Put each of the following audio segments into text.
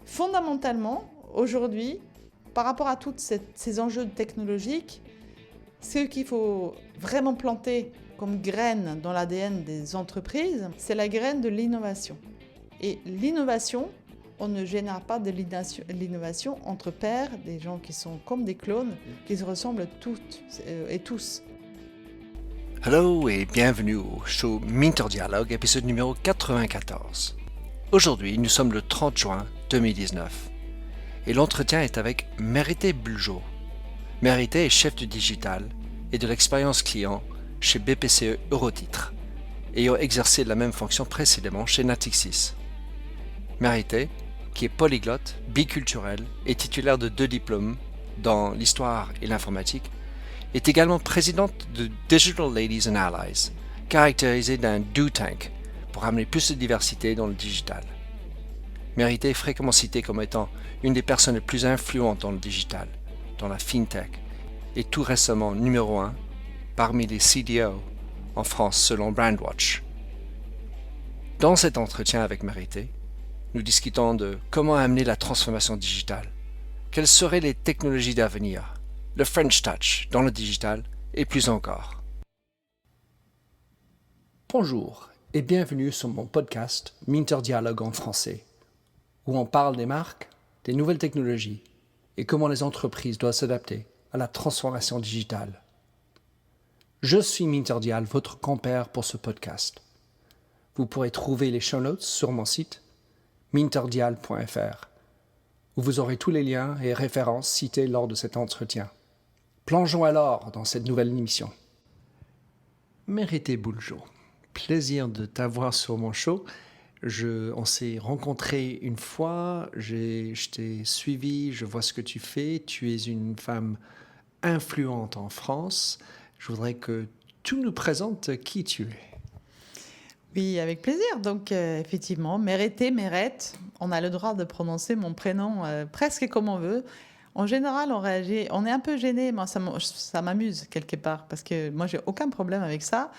Fondamentalement, aujourd'hui, par rapport à tous ces enjeux technologiques, ce qu'il faut vraiment planter comme graine dans l'ADN des entreprises, c'est la graine de l'innovation. Et l'innovation, on ne génère pas de l'innovation entre pairs, des gens qui sont comme des clones, qui se ressemblent toutes et tous. Hello et bienvenue au show Minter Dialogue, épisode numéro 94. Aujourd'hui, nous sommes le 30 juin 2019 et l'entretien est avec Mérité Buljo. Mérité est chef du digital et de l'expérience client chez BPCE Eurotitres, ayant exercé la même fonction précédemment chez Natixis. Mérité, qui est polyglotte, biculturel et titulaire de 2 diplômes dans l'histoire et l'informatique, est également présidente de Digital Ladies and Allies, caractérisée d'un do tank pour amener plus de diversité dans le digital. Mérité est fréquemment citée comme étant une des personnes les plus influentes dans le digital, dans la fintech, et tout récemment numéro 1 parmi les CDO en France selon Brandwatch. Dans cet entretien avec Mérité, nous discutons de comment amener la transformation digitale, quelles seraient les technologies d'avenir, le French Touch dans le digital et plus encore. Bonjour et bienvenue sur mon podcast Minter Dialogue en français, où on parle des marques, des nouvelles technologies et comment les entreprises doivent s'adapter à la transformation digitale. Je suis Minter Dial, votre compère pour ce podcast. Vous pourrez trouver les show notes sur mon site minterdial.fr, où vous aurez tous les liens et références cités lors de cet entretien. Plongeons alors dans cette nouvelle émission. Mérité Buljo, plaisir de t'avoir sur mon show. On s'est rencontrés une fois, je t'ai suivi, je vois ce que tu fais. Tu es une femme influente en France. Je voudrais que tu nous présentes qui tu es. Oui, avec plaisir. Donc, effectivement, Mérité, Mérette, on a le droit de prononcer mon prénom presque comme on veut. En général, on réagit, on est un peu gêné. Moi, ça m'amuse quelque part parce que moi, j'ai aucun problème avec ça.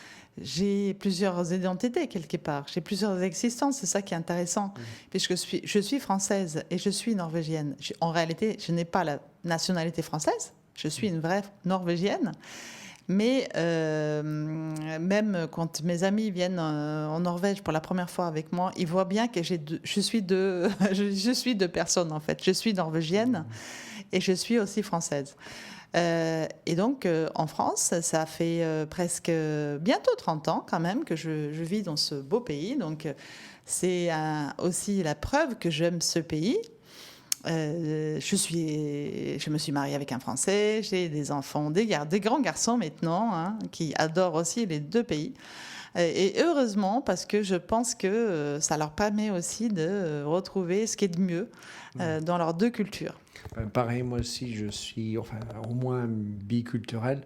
J'ai plusieurs identités quelque part. J'ai plusieurs existences. C'est ça qui est intéressant. Puisque je suis française et je suis norvégienne. En réalité, je n'ai pas la nationalité française. Je suis une vraie norvégienne. Mais même quand mes amis viennent en Norvège pour la première fois avec moi, ils voient bien que je suis deux personnes en fait. Je suis norvégienne et je suis aussi française. Et donc en France, ça fait presque bientôt 30 ans quand même que je vis dans ce beau pays. Donc c'est aussi la preuve que j'aime ce pays. Je me suis mariée avec un Français, j'ai des enfants, des grands garçons maintenant, qui adorent aussi les 2 pays. Et heureusement, parce que je pense que ça leur permet aussi de retrouver ce qui est de mieux dans leurs 2 cultures. Pareil, moi aussi, je suis au moins biculturel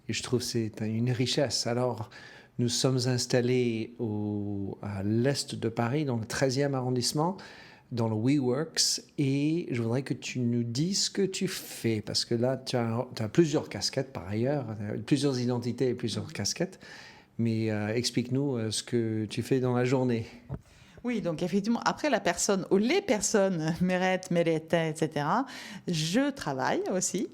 et je trouve que c'est une richesse. Alors, nous sommes installés à l'est de Paris, dans le 13e arrondissement, dans le WeWorks, et je voudrais que tu nous dises ce que tu fais, parce que là, tu as plusieurs casquettes par ailleurs, plusieurs identités et plusieurs casquettes, mais explique-nous ce que tu fais dans la journée. Oui, donc effectivement, après la personne ou les personnes, Mérette, Mérité, etc., je travaille aussi.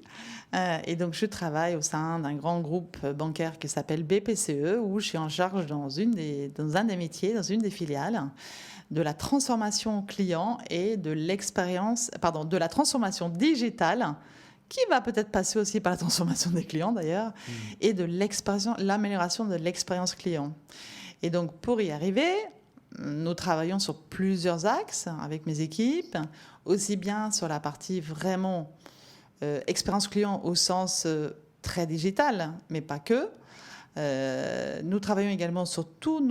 Et donc, je travaille au sein d'un grand groupe bancaire qui s'appelle BPCE, où je suis en charge dans un des métiers, dans une des filiales, de la transformation client et de la transformation digitale, qui va peut-être passer aussi par la transformation des clients d'ailleurs, et de l'amélioration de l'expérience client. Et donc, pour y arriver, nous travaillons sur plusieurs axes avec mes équipes, aussi bien sur la partie vraiment expérience client au sens très digital, mais pas que. Nous travaillons également sur toute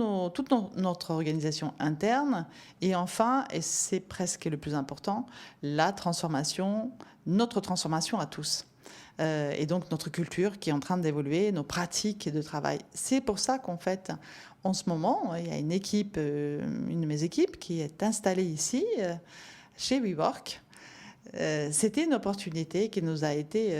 notre organisation interne. Et enfin, et c'est presque le plus important, notre transformation à tous. Et donc notre culture qui est en train d'évoluer, nos pratiques de travail. C'est pour ça qu'en fait, en ce moment, il y a une de mes équipes qui est installée ici, chez WeWork, C'était une opportunité qui nous a été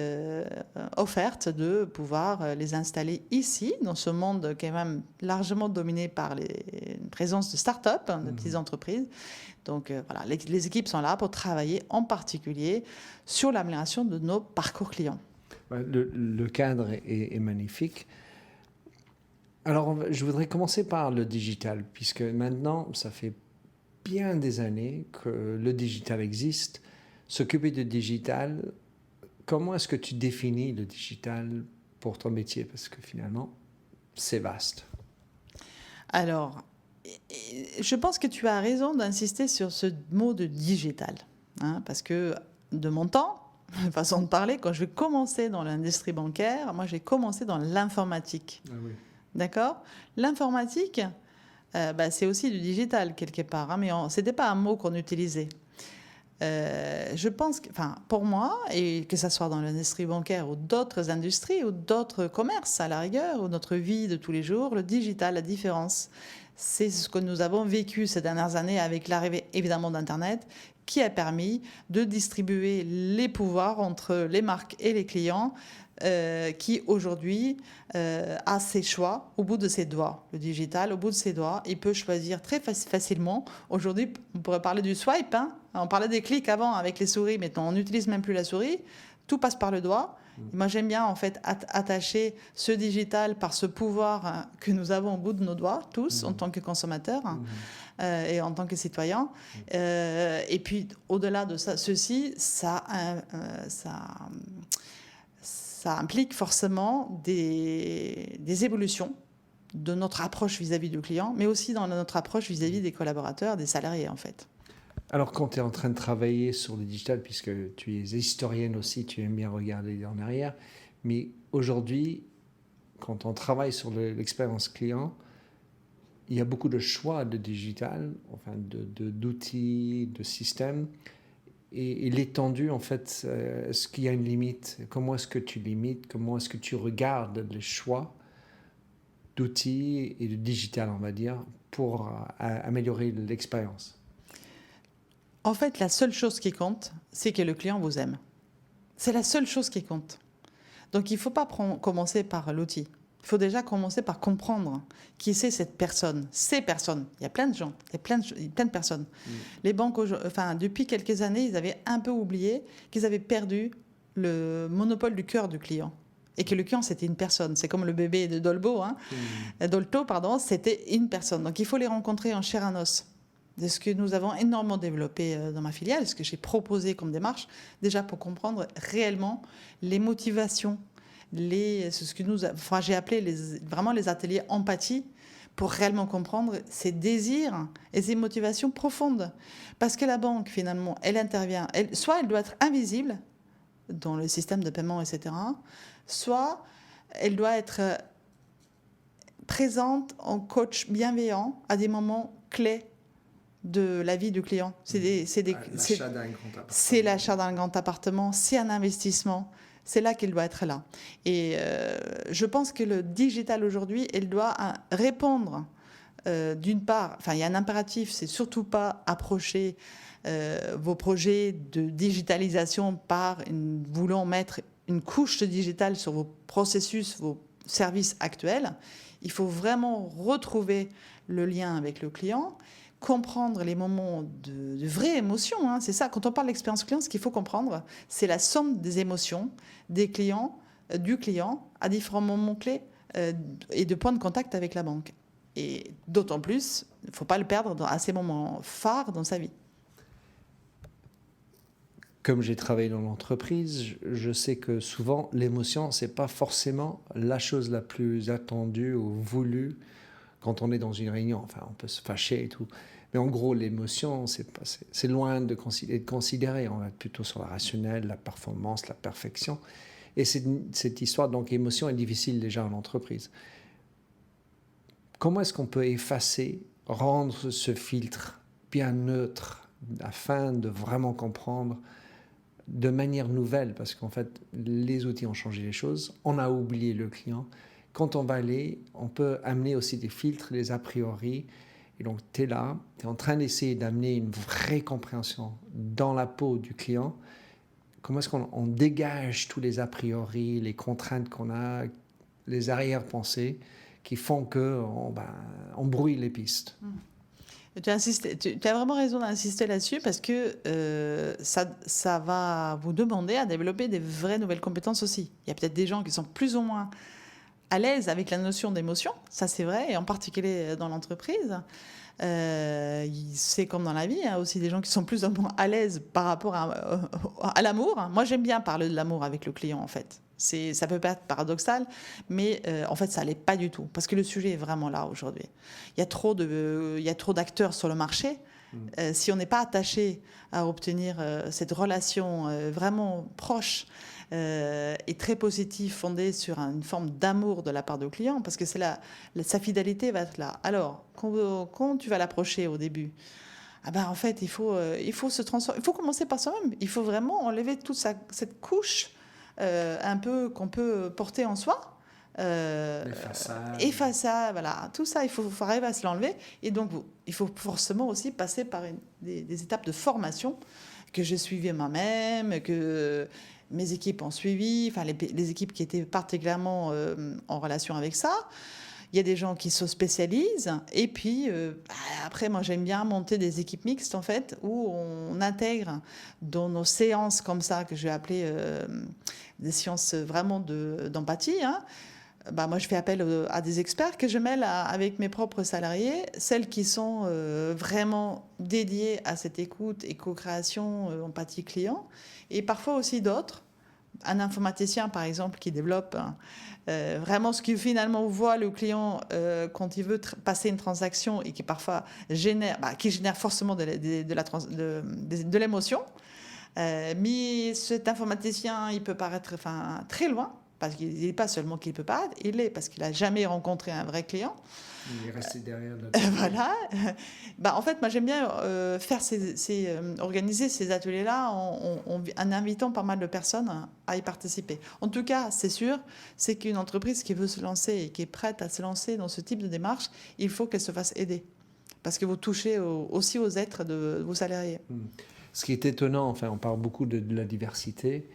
offerte de pouvoir les installer ici, dans ce monde qui est même largement dominé par une présence de start-up, de petites entreprises. Donc voilà, les équipes sont là pour travailler en particulier sur l'amélioration de nos parcours clients. Le cadre est magnifique. Alors, je voudrais commencer par le digital, puisque maintenant, ça fait bien des années que le digital existe. S'occuper de digital, comment est-ce que tu définis le digital pour ton métier? Parce que finalement, c'est vaste. Alors, je pense que tu as raison d'insister sur ce mot de digital, hein, parce que de mon temps, façon de parler, quand je commençais dans l'industrie bancaire, moi j'ai commencé dans l'informatique. Ah oui. D'accord? L'informatique, c'est aussi du digital quelque part, hein, mais ce n'était pas un mot qu'on utilisait. Je pense que, pour moi, et que ce soit dans l'industrie bancaire ou d'autres industries ou d'autres commerces à la rigueur, ou notre vie de tous les jours, le digital, la différence, c'est ce que nous avons vécu ces dernières années avec l'arrivée évidemment d'Internet, qui a permis de distribuer les pouvoirs entre les marques et les clients, qui aujourd'hui a ses choix au bout de ses doigts. Le digital, au bout de ses doigts, il peut choisir très facilement. Aujourd'hui, on pourrait parler du swipe, hein. On parlait des clics avant avec les souris, maintenant on n'utilise même plus la souris, tout passe par le doigt. Moi j'aime bien en fait attacher ce digital par ce pouvoir que nous avons au bout de nos doigts, tous, en tant que consommateurs et en tant que citoyens. Et puis au-delà de ça, ça implique forcément des évolutions de notre approche vis-à-vis du client, mais aussi dans notre approche vis-à-vis des collaborateurs, des salariés en fait. Alors quand tu es en train de travailler sur le digital, puisque tu es historienne aussi, tu aimes bien regarder en arrière, mais aujourd'hui, quand on travaille sur l'expérience client, il y a beaucoup de choix de digital, enfin d'outils, de systèmes. Et l'étendue, en fait, est-ce qu'il y a une limite? Comment est-ce que tu limites? Comment est-ce que tu regardes les choix d'outils et de digital, on va dire, pour améliorer l'expérience? En fait, la seule chose qui compte, c'est que le client vous aime. C'est la seule chose qui compte. Donc, il ne faut pas commencer par l'outil. Il faut déjà commencer par comprendre qui c'est cette personne. Ces personnes. Il y a plein de gens, il y a plein de personnes. Les banques, depuis quelques années, ils avaient un peu oublié qu'ils avaient perdu le monopole du cœur du client. Et que le client, c'était une personne. C'est comme le bébé de Dolto, c'était une personne. Donc, il faut les rencontrer en chair et en os. De ce que nous avons énormément développé dans ma filiale, ce que j'ai proposé comme démarche, déjà pour comprendre réellement les motivations, ce que j'ai appelé vraiment les ateliers empathie, pour réellement comprendre ses désirs et ses motivations profondes. Parce que la banque, finalement, elle intervient, soit elle doit être invisible dans le système de paiement, etc., soit elle doit être présente en coach bienveillant à des moments clés de la vie du client. C'est l'achat d'un grand appartement, c'est un investissement. C'est là qu'il doit être là. Et je pense que le digital aujourd'hui, il doit répondre d'une part, il y a un impératif, c'est surtout pas approcher vos projets de digitalisation voulant mettre une couche de digital sur vos processus, vos services actuels. Il faut vraiment retrouver le lien avec le client, comprendre les moments de vraie émotion. Hein. C'est ça, quand on parle d'expérience client, ce qu'il faut comprendre, c'est la somme des émotions des clients, du client, à différents moments clés et de points de contact avec la banque. Et d'autant plus, il ne faut pas le perdre à ces moments phares dans sa vie. Comme j'ai travaillé dans l'entreprise, je sais que souvent, l'émotion, ce n'est pas forcément la chose la plus attendue ou voulue quand on est dans une réunion. Enfin, on peut se fâcher et tout. Mais en gros, l'émotion, c'est loin de considérer. On va être plutôt sur la rationnelle, la performance, la perfection. Et cette histoire, donc, émotion est difficile déjà en entreprise. Comment est-ce qu'on peut effacer, rendre ce filtre bien neutre afin de vraiment comprendre de manière nouvelle? Parce qu'en fait, les outils ont changé les choses. On a oublié le client. Quand on va aller, on peut amener aussi des filtres, des a priori. Et donc, tu es là, tu es en train d'essayer d'amener une vraie compréhension dans la peau du client. Comment est-ce qu'on dégage tous les a priori, les contraintes qu'on a, les arrière-pensées qui font qu'on on brouille les pistes. Tu as vraiment raison d'insister là-dessus parce que ça va vous demander à développer des vraies nouvelles compétences aussi. Il y a peut-être des gens qui sont plus ou moins à l'aise avec la notion d'émotion, ça c'est vrai, et en particulier dans l'entreprise. C'est comme dans la vie, il y a aussi des gens qui sont plus ou moins à l'aise par rapport à l'amour. Moi, j'aime bien parler de l'amour avec le client, en fait. Ça peut pas être paradoxal, mais en fait, ça l'est pas du tout, parce que le sujet est vraiment là aujourd'hui. Il y a trop d'acteurs sur le marché. Si on n'est pas attaché à obtenir cette relation vraiment proche et très positive, fondée sur une forme d'amour de la part du client, parce que sa fidélité va être là. Alors, quand tu vas l'approcher au début, en fait, il faut se transformer. Il faut commencer par soi-même. Il faut vraiment enlever toute cette couche un peu qu'on peut porter en soi. Les façades, voilà, tout ça, il faut arriver à se l'enlever. Et donc, il faut forcément aussi passer par des étapes de formation que j'ai suivies moi-même, que mes équipes ont suivi, enfin les équipes qui étaient particulièrement en relation avec ça. Il y a des gens qui se spécialisent. Et puis, après, moi, j'aime bien monter des équipes mixtes, en fait, où on intègre dans nos séances comme ça, que je vais appeler des séances vraiment d'empathie. Moi, je fais appel à des experts que je mêle avec mes propres salariés, celles qui sont vraiment dédiées à cette écoute et co-création, empathie client, et parfois aussi d'autres. Un informaticien, par exemple, qui développe vraiment ce qui finalement voit le client quand il veut passer une transaction et qui parfois génère forcément de l'émotion. Mais cet informaticien, il peut paraître très loin, parce qu'il n'est pas seulement qu'il ne peut pas, il est parce qu'il n'a jamais rencontré un vrai client. Il est resté derrière. Voilà. En fait, moi, j'aime bien organiser ces ateliers-là en invitant pas mal de personnes à y participer. En tout cas, c'est sûr, c'est qu'une entreprise qui veut se lancer et qui est prête à se lancer dans ce type de démarche, il faut qu'elle se fasse aider. Parce que vous touchez aussi aux êtres de vos salariés. Ce qui est étonnant, on parle beaucoup de la diversité,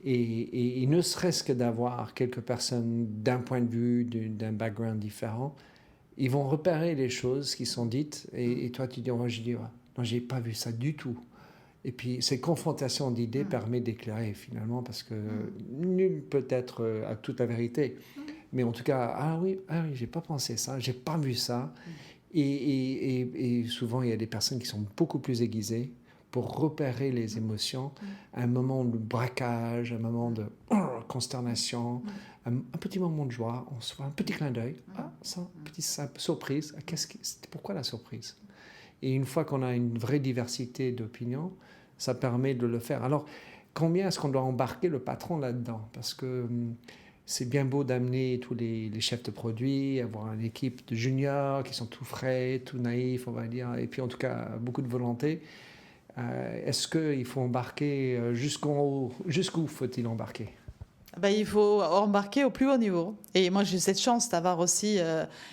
et ne serait-ce que d'avoir quelques personnes d'un point de vue, d'un background différent, ils vont repérer les choses qui sont dites, et toi tu dis, non, j'ai pas vu ça du tout. Et puis cette confrontation d'idées permet d'éclairer finalement, parce que nul peut être à toute la vérité. Mais en tout cas, ah oui, j'ai pas pensé ça, j'ai pas vu ça. Et souvent il y a des personnes qui sont beaucoup plus aiguisées pour repérer les émotions, un moment de braquage, un moment de consternation, un petit moment de joie, on se voit un petit clin d'œil, petite surprise, pourquoi la surprise? Et une fois qu'on a une vraie diversité d'opinions, ça permet de le faire. Alors, combien est-ce qu'on doit embarquer le patron là-dedans? Parce que c'est bien beau d'amener tous les chefs de produits, avoir une équipe de juniors qui sont tout frais, tout naïfs, on va dire, et puis en tout cas beaucoup de volonté. Est-ce qu'il faut embarquer jusqu'où faut-il embarquer? Il faut embarquer au plus haut niveau. Et moi, j'ai cette chance d'avoir aussi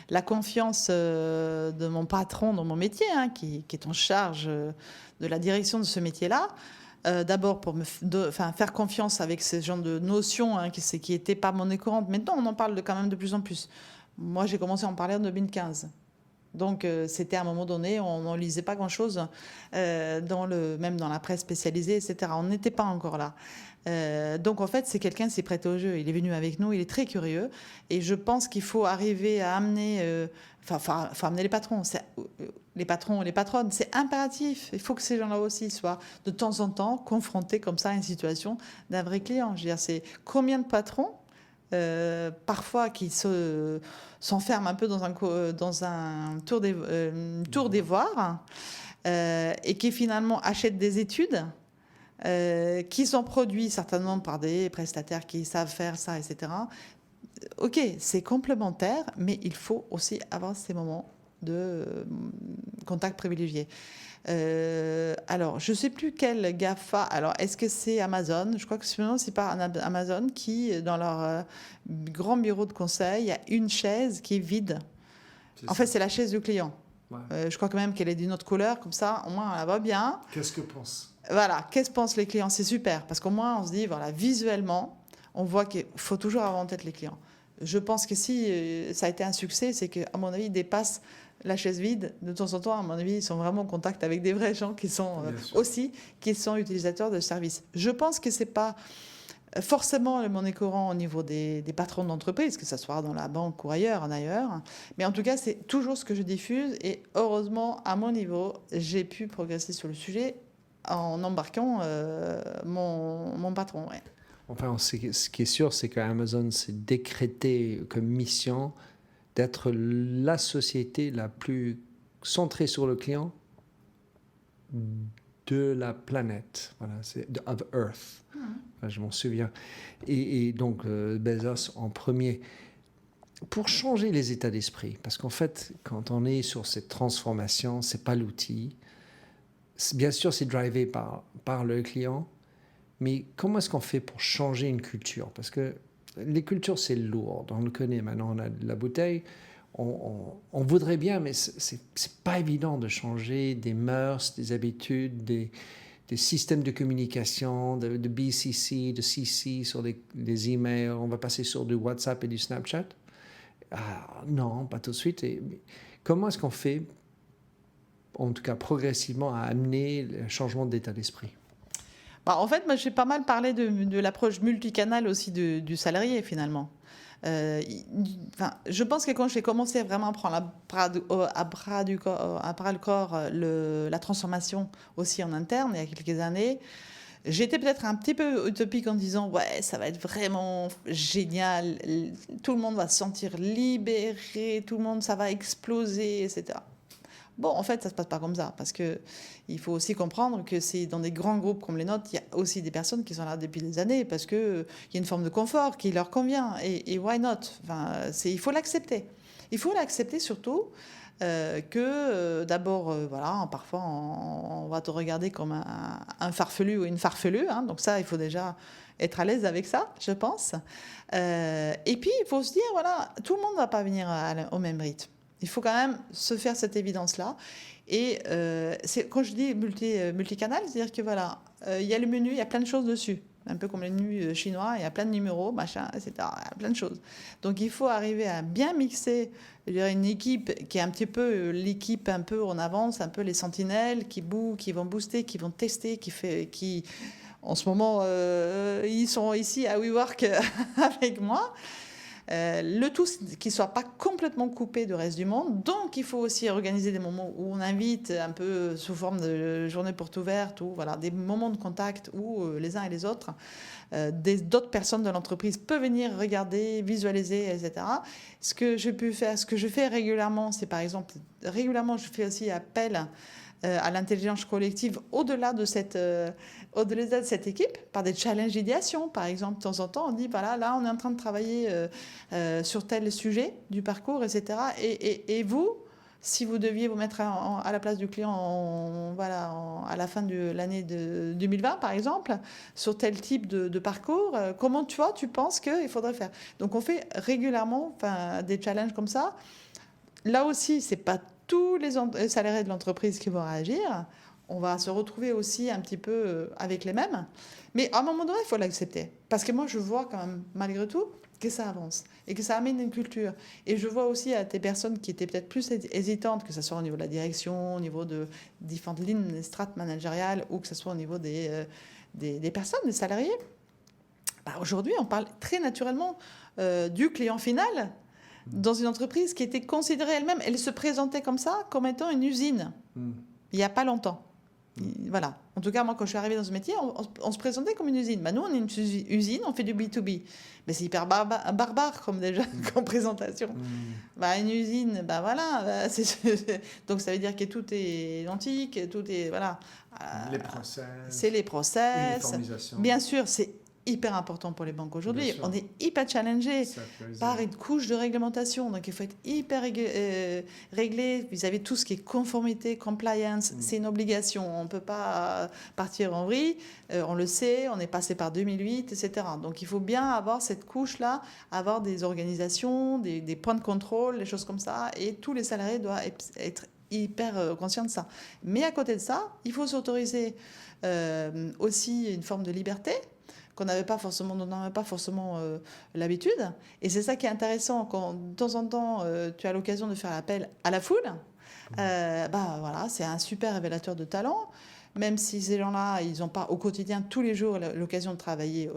la confiance de mon patron dans mon métier, qui est en charge de la direction de ce métier-là. D'abord pour faire confiance avec ce genre de notions qui n'étaient pas monnaie courante. Maintenant, on en parle quand même de plus en plus. Moi, j'ai commencé à en parler en 2015. Donc, c'était à un moment donné, on n'en lisait pas grand-chose, même dans la presse spécialisée, etc. On n'était pas encore là. Donc, en fait, c'est quelqu'un qui s'est prêté au jeu. Il est venu avec nous, il est très curieux. Et je pense qu'il faut arriver à amener... faut amener les patrons. Les patrons, les patronnes, c'est impératif. Il faut que ces gens-là aussi soient, de temps en temps, confrontés comme ça à une situation d'un vrai client. Je veux dire, c'est combien de patrons parfois qui s'enferment un peu dans un tour d'ivoire et qui finalement achètent des études qui sont produites certainement par des prestataires qui savent faire ça, etc. Ok, c'est complémentaire, mais il faut aussi avoir ces moments de contact privilégié. Alors, je ne sais plus quel GAFA. Alors, est-ce que c'est Amazon? Je crois que c'est pas Amazon qui, dans leur grand bureau de conseil, il y a une chaise qui est vide. En fait, c'est la chaise du client. Ouais. Je crois quand même qu'elle est d'une autre couleur, comme ça, au moins, on la voit bien. Qu'est-ce que pensent? Voilà, qu'est-ce que pensent les clients? C'est super, parce qu'au moins, on se dit, voilà, visuellement, on voit qu'il faut toujours avoir en tête les clients. Je pense que si ça a été un succès, c'est qu'à mon avis, ils dépassent la chaise vide. De temps en temps, à mon avis, ils sont vraiment en contact avec des vrais gens qui sont aussi, qui sont utilisateurs de services. Je pense que c'est pas forcément le monnaie courant au niveau des patrons d'entreprise, que ce soit dans la banque ou ailleurs, mais en tout cas, c'est toujours ce que je diffuse. Et heureusement, à mon niveau, j'ai pu progresser sur le sujet en embarquant mon patron. Ouais. Enfin, ce qui est sûr, c'est qu'Amazon s'est décrété comme mission d'être la société la plus centrée sur le client de la planète. Voilà, c'est of Earth. Enfin, je m'en souviens. Et donc, Bezos en premier. Pour changer les états d'esprit, parce qu'en fait, quand on est sur cette transformation, c'est pas l'outil. Bien sûr, c'est drivé par le client, mais comment est-ce qu'on fait pour changer une culture? Parce que les cultures, c'est lourd. On le connaît maintenant, on a de la bouteille. On voudrait bien, mais c'est pas évident de changer des mœurs, des habitudes, des systèmes de communication, de BCC, de CC sur les emails. On va passer sur du WhatsApp et du Snapchat. Non, pas tout de suite. Comment est-ce qu'on fait, en tout cas progressivement, à amener le changement d'état d'esprit? En fait, moi, j'ai pas mal parlé de l'approche multicanal aussi du salarié, finalement. Je pense que quand j'ai commencé vraiment à prendre à bras le corps la transformation aussi en interne, il y a quelques années, j'étais peut-être un petit peu utopique en disant « Ouais, ça va être vraiment génial, tout le monde va se sentir libéré, tout le monde, ça va exploser, etc. » Bon, en fait, ça ne se passe pas comme ça, parce qu'il faut aussi comprendre que c'est dans des grands groupes comme les nôtres, il y a aussi des personnes qui sont là depuis des années, parce qu'il y a une forme de confort qui leur convient, et why not? Il faut l'accepter. Il faut l'accepter surtout que d'abord, voilà, parfois on va te regarder comme un farfelu ou une farfelue, hein, donc ça, il faut déjà être à l'aise avec ça, je pense. Et puis, il faut se dire, voilà, tout le monde ne va pas venir au même rythme. Il faut quand même se faire cette évidence-là. Et quand je dis multicanal, c'est-à-dire que voilà, il y a le menu, il y a plein de choses dessus. Un peu comme les menus chinois, il y a plein de numéros, machin, etc. Il y a plein de choses. Donc il faut arriver à bien mixer, je dirais, une équipe qui est un petit peu l'équipe un peu en avance, un peu les sentinelles qui vont booster, qui vont tester, qui en ce moment, ils sont ici à WeWork avec moi. Le tout, qu'il ne soit pas complètement coupé du reste du monde. Donc, il faut aussi organiser des moments où on invite un peu sous forme de journée porte ouverte, ou voilà, des moments de contact où les uns et les autres, d'autres personnes de l'entreprise peuvent venir regarder, visualiser, etc. Ce que je fais régulièrement, c'est par exemple, régulièrement, je fais aussi appel à l'intelligence collective au-delà de cette équipe, par des challenges d'idéation. Par exemple, de temps en temps, on dit, voilà, là, on est en train de travailler sur tel sujet du parcours, etc. Et vous, si vous deviez vous mettre à la place du client à la fin de l'année de 2020, par exemple, sur tel type de parcours, comment tu penses qu'il faudrait faire? Donc, on fait régulièrement des challenges comme ça. Là aussi, c'est pas tous les salariés de l'entreprise qui vont réagir. On va se retrouver aussi un petit peu avec les mêmes. Mais à un moment donné, il faut l'accepter. Parce que moi, je vois quand même, malgré tout, que ça avance et que ça amène une culture. Et je vois aussi à des personnes qui étaient peut-être plus hésitantes, que ce soit au niveau de la direction, au niveau de différentes lignes strates managériales, ou que ce soit au niveau des personnes, des salariés. Aujourd'hui, on parle très naturellement du client final, dans une entreprise qui était considérée elle-même, elle se présentait comme ça, comme étant une usine, il n'y a pas longtemps. Voilà. En tout cas, moi, quand je suis arrivée dans ce métier, on se présentait comme une usine. Nous, on est une usine, on fait du B2B. Mais c'est hyper barbare comme présentation. Une usine, voilà. Donc, ça veut dire que tout est identique, tout est... Voilà. Les process. C'est les process. Uniformisation. Bien sûr, c'est hyper important pour les banques aujourd'hui. On est hyper challengé par une couche de réglementation. Donc, il faut être hyper réglé vis-à-vis de tout ce qui est conformité, compliance. C'est une obligation. On ne peut pas partir en vrille. On le sait, on est passé par 2008, etc. Donc, il faut bien avoir cette couche-là, avoir des organisations, des points de contrôle, des choses comme ça. Et tous les salariés doivent être hyper conscient de ça. Mais à côté de ça, il faut s'autoriser aussi une forme de liberté dont on n'avait pas forcément l'habitude. Et c'est ça qui est intéressant quand de temps en temps tu as l'occasion de faire appel à la foule. Voilà, c'est un super révélateur de talent. Même si ces gens-là, ils n'ont pas au quotidien, tous les jours, l'occasion de travailler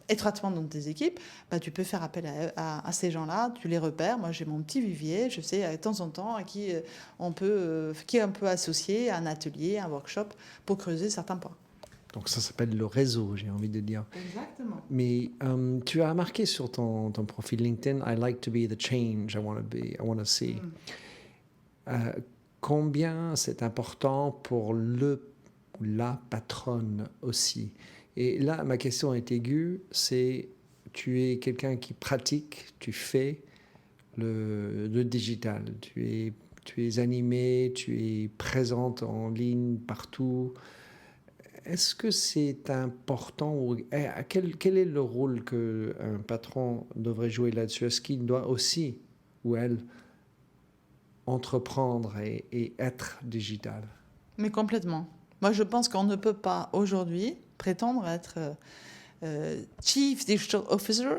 étroitement dans tes équipes, tu peux faire appel à ces gens-là, tu les repères. Moi, j'ai mon petit vivier, je sais de temps en temps à qui on peut associer un atelier, un workshop pour creuser certains points. Donc ça s'appelle le réseau, j'ai envie de dire. Exactement. Mais tu as marqué sur ton profil LinkedIn, I like to be the change I want to see. Combien c'est important pour le ou la patronne aussi. Et là, ma question est aiguë, c'est tu es quelqu'un qui pratique, tu fais le digital, tu es animé, tu es présente en ligne partout. Est-ce que c'est important ou quel est le rôle qu'un patron devrait jouer là-dessus? Est-ce qu'il doit aussi, ou elle, entreprendre et être digital? Mais complètement. Moi, je pense qu'on ne peut pas aujourd'hui prétendre être Chief Digital Officer.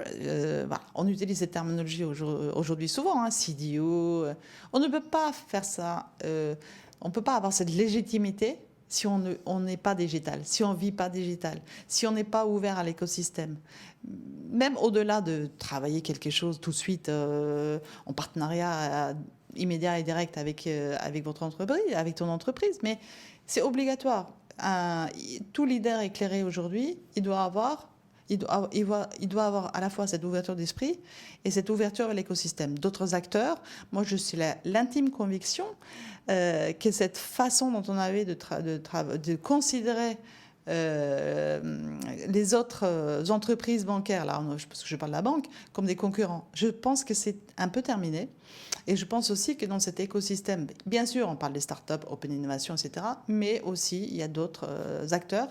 On utilise cette terminologie aujourd'hui souvent, CDO. On ne peut pas faire ça. On ne peut pas avoir cette légitimité si on n'est pas digital, si on ne vit pas digital, si on n'est pas ouvert à l'écosystème. Même au-delà de travailler quelque chose tout de suite en partenariat immédiat et direct avec votre entreprise, avec ton entreprise, mais c'est obligatoire. Tout leader éclairé aujourd'hui, il doit avoir à la fois cette ouverture d'esprit et cette ouverture à l'écosystème. D'autres acteurs, moi je suis l'intime conviction que cette façon dont on avait de considérer les autres entreprises bancaires, là, parce que je parle de la banque, comme des concurrents, je pense que c'est un peu terminé. Et je pense aussi que dans cet écosystème, bien sûr, on parle des startups, open innovation, etc., mais aussi il y a d'autres acteurs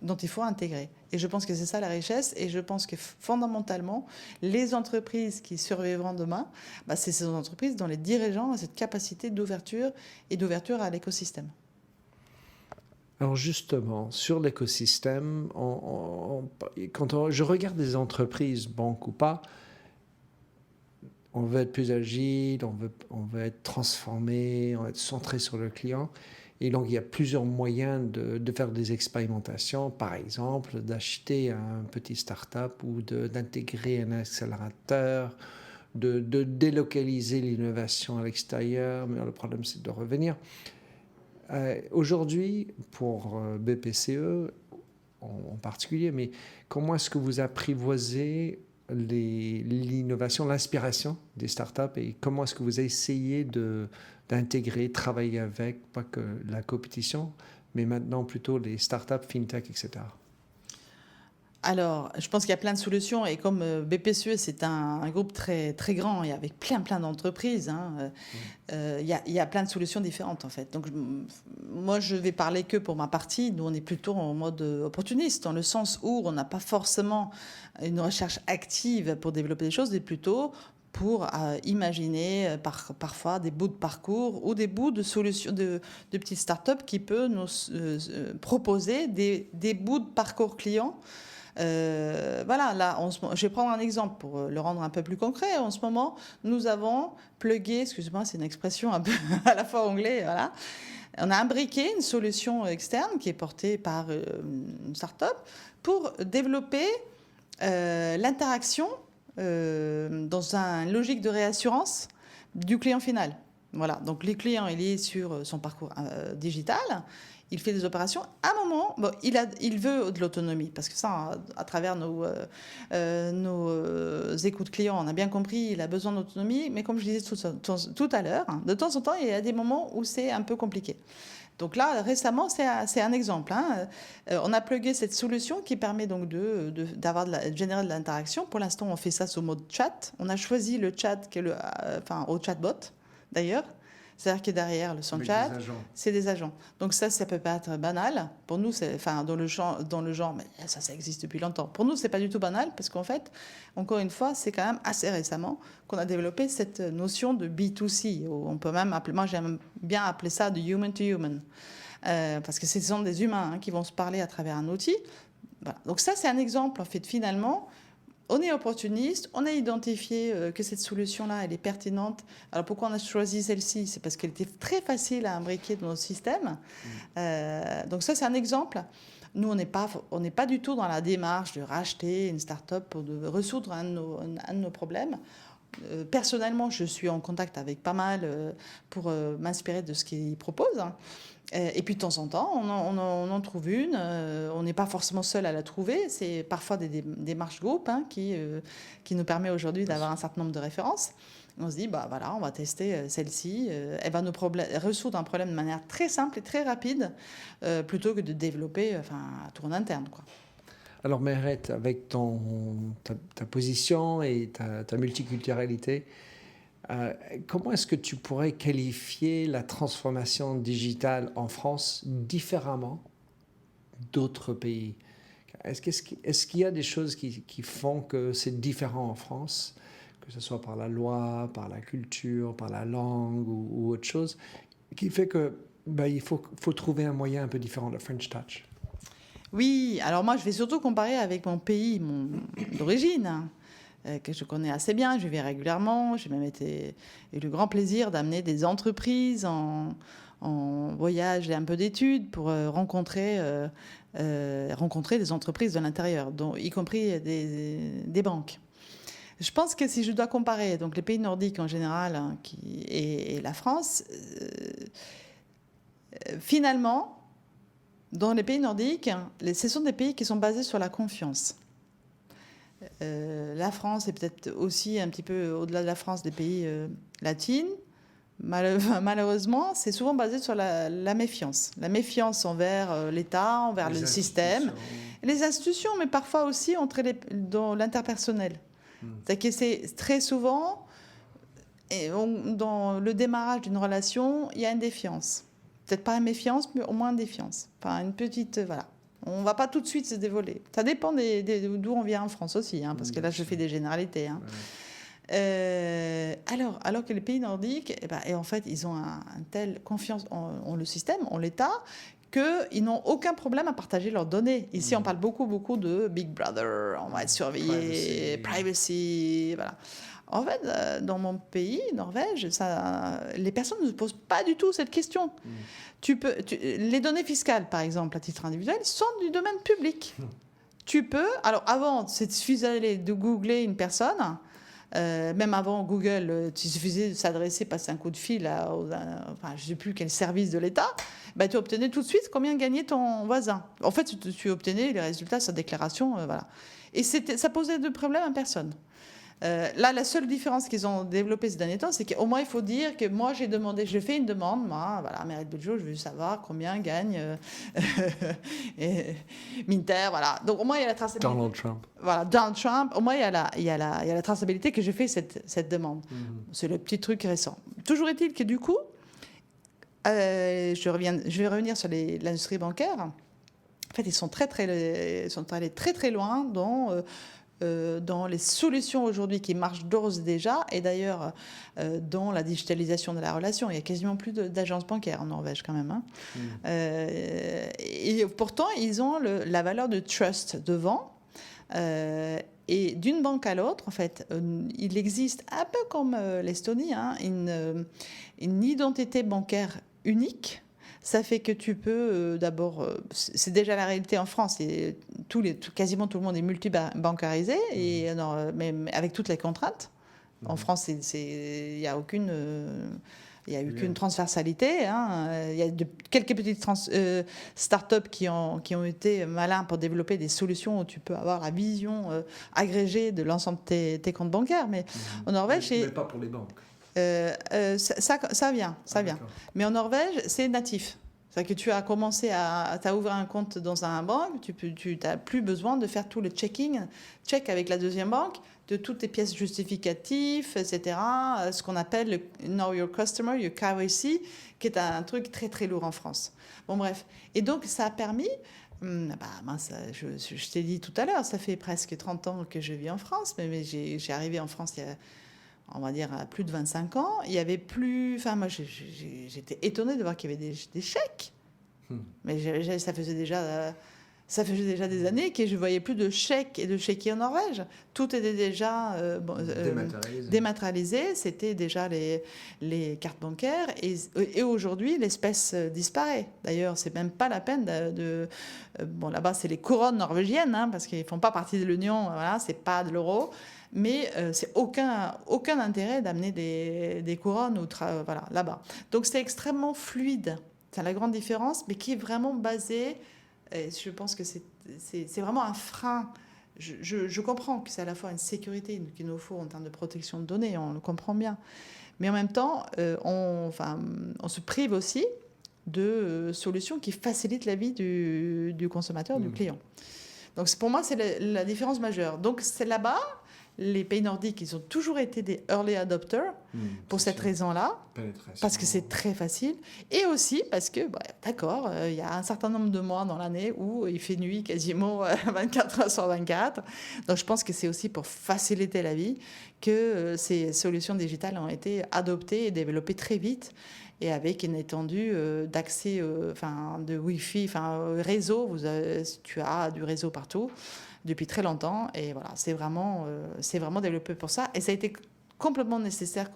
dont il faut intégrer. Et je pense que c'est ça la richesse. Et je pense que fondamentalement, les entreprises qui survivront demain, c'est ces entreprises dont les dirigeants ont cette capacité d'ouverture et d'ouverture à l'écosystème. Alors justement, sur l'écosystème, quand je regarde des entreprises, banques ou pas, on veut être plus agile, on veut être transformé, on veut être centré sur le client. Et donc, il y a plusieurs moyens de faire des expérimentations. Par exemple, d'acheter un petit start-up ou d'intégrer un accélérateur, de délocaliser l'innovation à l'extérieur. Mais le problème, c'est de revenir. Aujourd'hui, pour BPCE en particulier, mais comment est-ce que vous apprivoisez l'innovation, l'inspiration des startups et comment est-ce que vous essayez d'intégrer, travailler avec, pas que la compétition, mais maintenant plutôt les startups, fintech, etc. Alors, je pense qu'il y a plein de solutions et comme BPCE, c'est un groupe très, très grand et avec plein d'entreprises, il y a plein de solutions différentes en fait. Donc, moi, je vais parler que pour ma partie. Nous, on est plutôt en mode opportuniste, dans le sens où on n'a pas forcément une recherche active pour développer des choses, mais plutôt pour imaginer parfois des bouts de parcours ou des bouts de solutions de petites startups qui peuvent nous proposer des bouts de parcours clients. Voilà, là, je vais prendre un exemple pour le rendre un peu plus concret. En ce moment, nous avons plugué, excusez-moi, c'est une expression un peu à la fois anglais, voilà. On a imbriqué une solution externe qui est portée par une start-up pour développer l'interaction dans une logique de réassurance du client final. Voilà, donc le client, il est sur son parcours digital. Il fait des opérations. À un moment, il veut de l'autonomie. Parce que ça, à travers nos écoutes clients, on a bien compris, il a besoin d'autonomie. Mais comme je disais tout à l'heure, de temps en temps, il y a des moments où c'est un peu compliqué. Donc là, récemment, c'est un exemple. On a plugué cette solution qui permet donc de générer de l'interaction. Pour l'instant, on fait ça sous mode chat. On a choisi le chat, au chatbot, d'ailleurs, C'est-à-dire que derrière le Sonchat, c'est des agents. Donc ça peut pas être banal. Pour nous, dans le genre, mais ça existe depuis longtemps. Pour nous, c'est pas du tout banal parce qu'en fait, encore une fois, c'est quand même assez récemment qu'on a développé cette notion de B2C. On peut même appeler, moi j'aime bien appeler ça de human to human. Parce que ce sont des humains qui vont se parler à travers un outil. Voilà. Donc ça, c'est un exemple, en fait, finalement. On est opportuniste, on a identifié que cette solution-là, elle est pertinente. Alors pourquoi on a choisi celle-ci? C'est parce qu'elle était très facile à imbriquer dans nos systèmes. Donc ça, c'est un exemple. Nous, on n'est pas du tout dans la démarche de racheter une start-up pour de résoudre un de nos problèmes. Personnellement, je suis en contact avec pas mal pour m'inspirer de ce qu'ils proposent. Et puis de temps en temps, on en trouve une. On n'est pas forcément seul à la trouver. C'est parfois des démarches groupes qui nous permet aujourd'hui d'avoir un certain nombre de références. On se dit, voilà, on va tester celle-ci. Elle va nous résoudre un problème de manière très simple et très rapide, plutôt que de développer un tour interne, quoi. Alors Meret, avec ta position et ta multiculturalité, comment est-ce que tu pourrais qualifier la transformation digitale en France différemment d'autres pays? Est-ce qu'il y a des choses qui font que c'est différent en France, que ce soit par la loi, par la culture, par la langue ou autre chose, qui fait que il faut trouver un moyen un peu différent, le French Touch? Oui, alors moi je vais surtout comparer avec mon pays d'origine, que je connais assez bien, je vais régulièrement, j'ai même eu le grand plaisir d'amener des entreprises en voyage et un peu d'études pour rencontrer des entreprises de l'intérieur, y compris des banques. Je pense que si je dois comparer donc les pays nordiques en général et la France, finalement, dans les pays nordiques, ce sont des pays qui sont basés sur la confiance. La France est peut-être aussi un petit peu au-delà de la France des pays latines. Malheureusement, c'est souvent basé sur la méfiance. La méfiance envers l'État, envers le système, les institutions, mais parfois aussi dans l'interpersonnel. C'est que c'est très souvent, dans le démarrage d'une relation, il y a une défiance. Peut-être pas une méfiance, mais au moins une défiance. Enfin, une petite... voilà. On ne va pas tout de suite se dévoiler. Ça dépend d'où on vient en France aussi, parce que là, je fais des généralités. Alors que les pays nordiques, en fait, ils ont une telle confiance en le système, en l'État, qu'ils n'ont aucun problème à partager leurs données. Ici, on parle beaucoup de Big Brother, on va être surveillé, privacy, voilà. En fait, dans mon pays, Norvège, les personnes ne se posent pas du tout cette question. Les données fiscales, par exemple, à titre individuel, sont du domaine public. Alors avant, il suffisait de googler une personne. Même avant Google, il suffisait de s'adresser, passer un coup de fil je ne sais plus quel service de l'État, tu obtenais tout de suite combien gagnait ton voisin. En fait, tu obtenais les résultats de sa déclaration. Voilà. Et ça posait de problème à personne. Là, la seule différence qu'ils ont développée ces derniers temps, c'est qu'au moins, il faut dire que moi, j'ai fait une demande, Meret Beljo, je veux savoir combien gagne Minter, voilà. Donc, au moins, il y a la traçabilité. Donald Trump. Voilà, Donald Trump. Au moins, il y a la traçabilité que j'ai fait cette demande. C'est le petit truc récent. Toujours est-il que, du coup, je vais revenir sur l'industrie bancaire. En fait, ils sont allés très, très loin dans les solutions aujourd'hui qui marchent d'ores et déjà, et d'ailleurs dans la digitalisation de la relation. Il y a quasiment plus d'agences bancaires en Norvège quand même. Et pourtant, ils ont la valeur de trust devant. Et d'une banque à l'autre, en fait, il existe, un peu comme l'Estonie, une identité bancaire unique. Ça fait que tu peux d'abord... c'est déjà la réalité en France. Quasiment tout le monde est multibancarisé, mais avec toutes les contraintes. En France, il n'y a aucune... Il n'y a eu qu'une transversalité. Il y a quelques petites start-up qui ont été malins pour développer des solutions où tu peux avoir la vision agrégée de l'ensemble de tes comptes bancaires. Mais en Norvège... Mais pas pour les banques. ça vient. Mais en Norvège, c'est natif. C'est-à-dire que tu as commencé t'as ouvert un compte dans un banque, tu n'as plus besoin de faire tout le check avec la deuxième banque, de toutes tes pièces justificatives, etc. Ce qu'on appelle le Know Your Customer, le KYC, qui est un truc très très lourd en France. Bon bref. Et donc ça a permis, je t'ai dit tout à l'heure, ça fait presque 30 ans que je vis en France, mais j'ai arrivé en France il y a, on va dire, à plus de 25 ans. Il y avait plus... Enfin, moi, j'étais étonnée de voir qu'il y avait des chèques. Mais ça faisait déjà des années que je ne voyais plus de chèques et de chéquiers en Norvège. Tout était déjà dématérialisé. C'était déjà les cartes bancaires. Et aujourd'hui, l'espèce disparaît. D'ailleurs, ce n'est même pas la peine bon, là-bas, c'est les couronnes norvégiennes, hein, parce qu'ils ne font pas partie de l'Union. Voilà, ce n'est pas de l'euro. Mais c'est aucun intérêt d'amener des couronnes voilà, là-bas. Donc, c'est extrêmement fluide. C'est la grande différence, mais qui est vraiment basée... Et je pense que c'est vraiment un frein. Je comprends que c'est à la fois une sécurité qu'il nous faut en termes de protection de données, on le comprend bien. Mais en même temps, on se prive aussi de solutions qui facilitent la vie du consommateur, du client. Donc pour moi, c'est la différence majeure. Donc c'est là-bas, les pays nordiques, ils ont toujours été des early adopters pour cette raison-là, parce que c'est très facile, et aussi parce que, d'accord, il y a un certain nombre de mois dans l'année où il fait nuit quasiment 24 heures sur 24. Donc je pense que c'est aussi pour faciliter la vie que ces solutions digitales ont été adoptées et développées très vite, et avec une étendue d'accès, de Wi-Fi, réseau. Tu as du réseau partout depuis très longtemps, et voilà, c'est vraiment développé pour ça, et ça a été complètement nécessaire.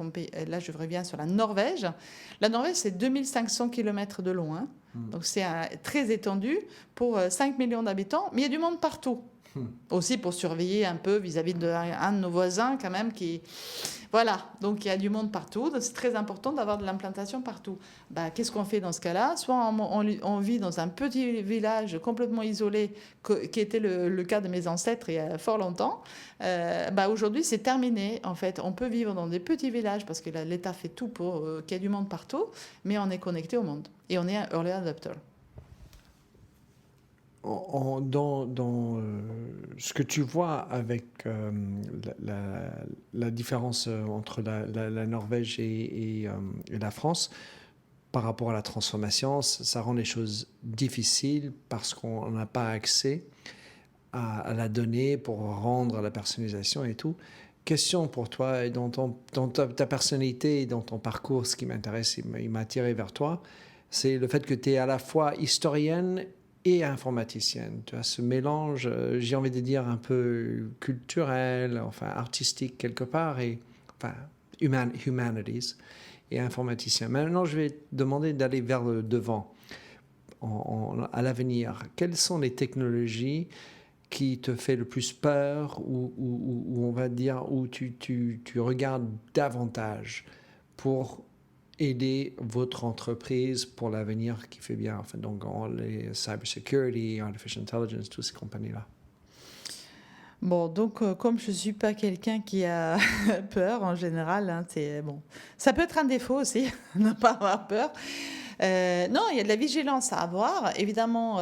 Là, je reviens sur la Norvège. La Norvège, c'est 2500 km de long, hein. Donc c'est très étendu pour 5 millions d'habitants, mais il y a du monde partout. Aussi pour surveiller un peu vis-à-vis d'un de nos voisins quand même qui... Voilà, donc il y a du monde partout, donc c'est très important d'avoir de l'implantation partout. Qu'est-ce qu'on fait dans ce cas-là? Soit on vit dans un petit village complètement isolé, qui était le cas de mes ancêtres il y a fort longtemps. Aujourd'hui, c'est terminé. En fait, on peut vivre dans des petits villages parce que l'État fait tout pour qu'il y ait du monde partout, mais on est connecté au monde et on est un early adopter. Dans ce que tu vois avec la différence entre la Norvège et la France par rapport à la transformation, ça rend les choses difficiles parce qu'on n'a pas accès à la donnée pour rendre la personnalisation et tout. Question pour toi, et dans ta personnalité et dans ton parcours, ce qui m'intéresse, il m'a attiré vers toi, c'est le fait que tu es à la fois historienne et informaticienne. Tu as ce mélange, j'ai envie de dire, un peu culturel, artistique quelque part, et humanities et informaticien. Maintenant, je vais te demander d'aller vers le devant, à l'avenir. Quelles sont les technologies qui te fait le plus peur, ou on va dire, où tu regardes davantage pour aider votre entreprise pour l'avenir qui fait bien, donc les cybersecurity, artificial intelligence, toutes ces compagnies-là? Bon, donc comme je ne suis pas quelqu'un qui a peur en général, hein, ça peut être un défaut aussi, ne pas avoir peur. Non, il y a de la vigilance à avoir. Évidemment,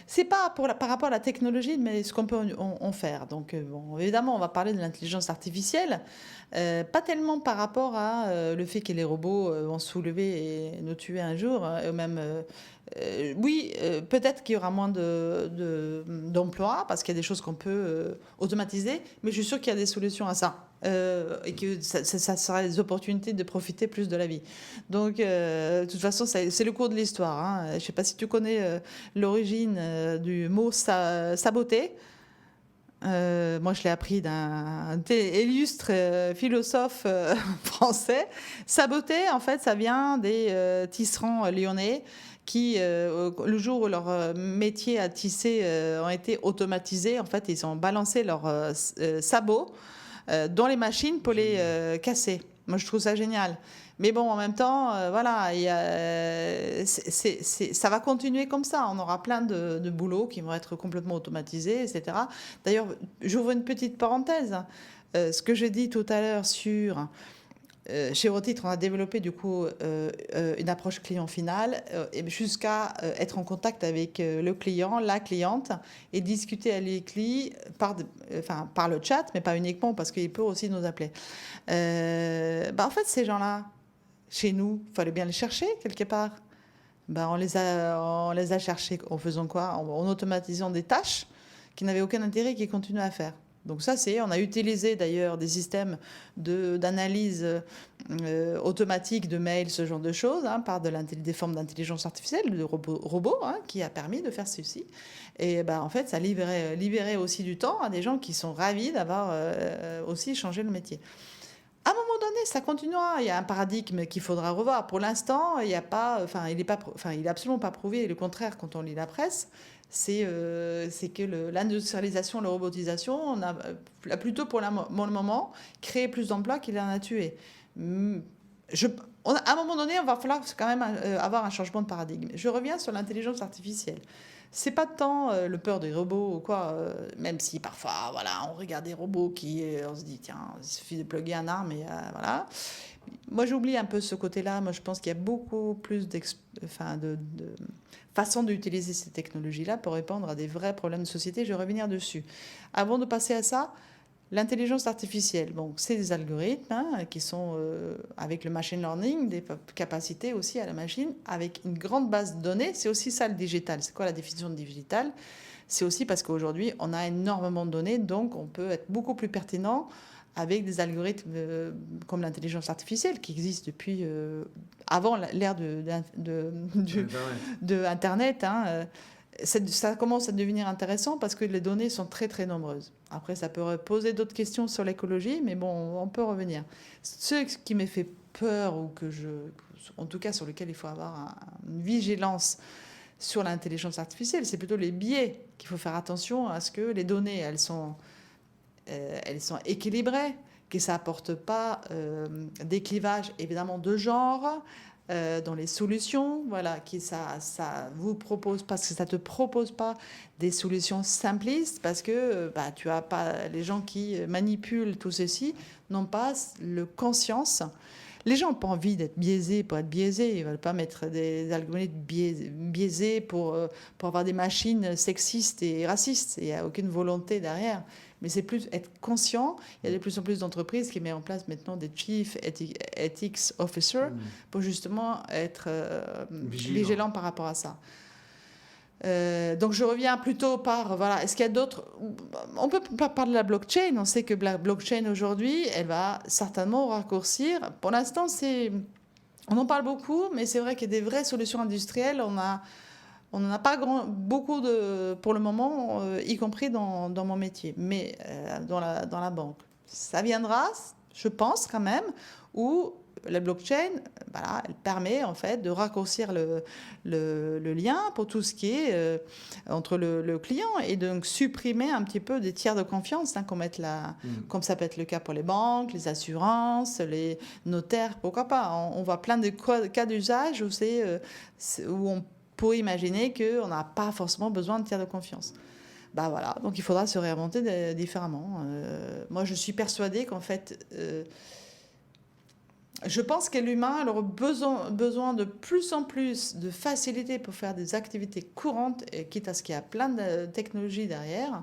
c'est pas par rapport à la technologie, mais ce qu'on peut en faire. Donc, évidemment, on va parler de l'intelligence artificielle. Pas tellement par rapport à le fait que les robots vont se soulever et nous tuer un jour. Oui, peut-être qu'il y aura moins d'emplois parce qu'il y a des choses qu'on peut automatiser, mais je suis sûre qu'il y a des solutions à ça. Et que ça sera des opportunités de profiter plus de la vie. Donc, de toute façon, c'est le cours de l'histoire, hein. Je ne sais pas si tu connais l'origine du mot saboter. Moi, je l'ai appris d'un illustre philosophe français. Saboter, en fait, ça vient des tisserands lyonnais qui, le jour où leur métier à tisser ont été automatisés, en fait, ils ont balancé leurs sabots dans les machines pour les casser. Moi, je trouve ça génial. Mais bon, en même temps, voilà, ça va continuer comme ça. On aura plein de boulots qui vont être complètement automatisés, etc. D'ailleurs, j'ouvre une petite parenthèse. Ce que j'ai dit tout à l'heure sur chez Eurotitre, on a développé du coup une approche client final et jusqu'à être en contact avec le client, la cliente et discuter avec lui par le chat, mais pas uniquement parce qu'il peut aussi nous appeler. En fait, ces gens-là, chez nous, il fallait bien les chercher quelque part. On les a cherchés en faisant quoi? En automatisant des tâches qui n'avaient aucun intérêt et qui continuent à faire. Donc ça, on a utilisé d'ailleurs des systèmes d'analyse automatique de mails, ce genre de choses, par des formes d'intelligence artificielle, de robots, qui a permis de faire ceci. Et en fait, ça libérait aussi du temps à des gens qui sont ravis d'avoir aussi changé le métier. À un moment donné, ça continuera. Il y a un paradigme qu'il faudra revoir. Pour l'instant, il est absolument pas prouvé. Et le contraire, quand on lit la presse, c'est que l'industrialisation, la robotisation, on a plutôt pour le moment créé plus d'emplois qu'il en a tué. À un moment donné, on va falloir quand même avoir un changement de paradigme. Je reviens sur l'intelligence artificielle. C'est pas tant le peur des robots ou quoi, même si parfois, voilà, on regarde des robots on se dit, tiens, il suffit de plugger un arme et voilà. Moi, j'oublie un peu ce côté-là. Moi, je pense qu'il y a beaucoup plus de façons d'utiliser ces technologies-là pour répondre à des vrais problèmes de société. Je vais revenir dessus. Avant de passer à ça, l'intelligence artificielle, c'est des algorithmes qui sont, avec le machine learning, des capacités aussi à la machine, avec une grande base de données. C'est aussi ça le digital. C'est quoi la définition de digital? C'est aussi parce qu'aujourd'hui, on a énormément de données, donc on peut être beaucoup plus pertinent avec des algorithmes comme l'intelligence artificielle qui existe depuis avant l'ère de Internet. Ça commence à devenir intéressant parce que les données sont très très nombreuses. Après, ça peut poser d'autres questions sur l'écologie, mais on peut revenir. Ce qui m'a fait peur, ou en tout cas sur lequel il faut avoir une vigilance sur l'intelligence artificielle, c'est plutôt les biais qu'il faut faire attention à ce que les données, elles sont équilibrées, que ça apporte pas des clivages évidemment de genre, dans les solutions, voilà, ça vous propose, parce que ça te propose pas des solutions simplistes, parce que tu as pas, les gens qui manipulent tout ceci n'ont pas le conscience. Les gens n'ont pas envie d'être biaisés pour être biaisés. Ils ne veulent pas mettre des algorithmes biaisés pour avoir des machines sexistes et racistes. Il n'y a aucune volonté derrière. Mais c'est plus être conscient. Il y a de plus en plus d'entreprises qui mettent en place maintenant des Chief Ethics Officers pour justement être vigilants par rapport à ça. Donc je reviens plutôt par, voilà, est-ce qu'il y a d'autres... On peut pas parler de la blockchain. On sait que la blockchain aujourd'hui, elle va certainement raccourcir. Pour l'instant, on en parle beaucoup, mais c'est vrai qu'il y a des vraies solutions industrielles. On n'en a pas beaucoup pour le moment, y compris dans mon métier, mais dans la banque. Ça viendra, je pense quand même, où la blockchain, voilà, elle permet en fait de raccourcir le lien pour tout ce qui est entre le client et donc supprimer un petit peu des tiers de confiance, comme ça peut être le cas pour les banques, les assurances, les notaires, pourquoi pas. On voit plein de cas d'usage où on pourrait imaginer qu'on n'a pas forcément besoin de tiers de confiance. Voilà, donc il faudra se réinventer différemment. Moi, je suis persuadée qu'en fait, je pense que l'humain aura besoin de plus en plus de facilité pour faire des activités courantes, quitte à ce qu'il y a plein de technologies derrière,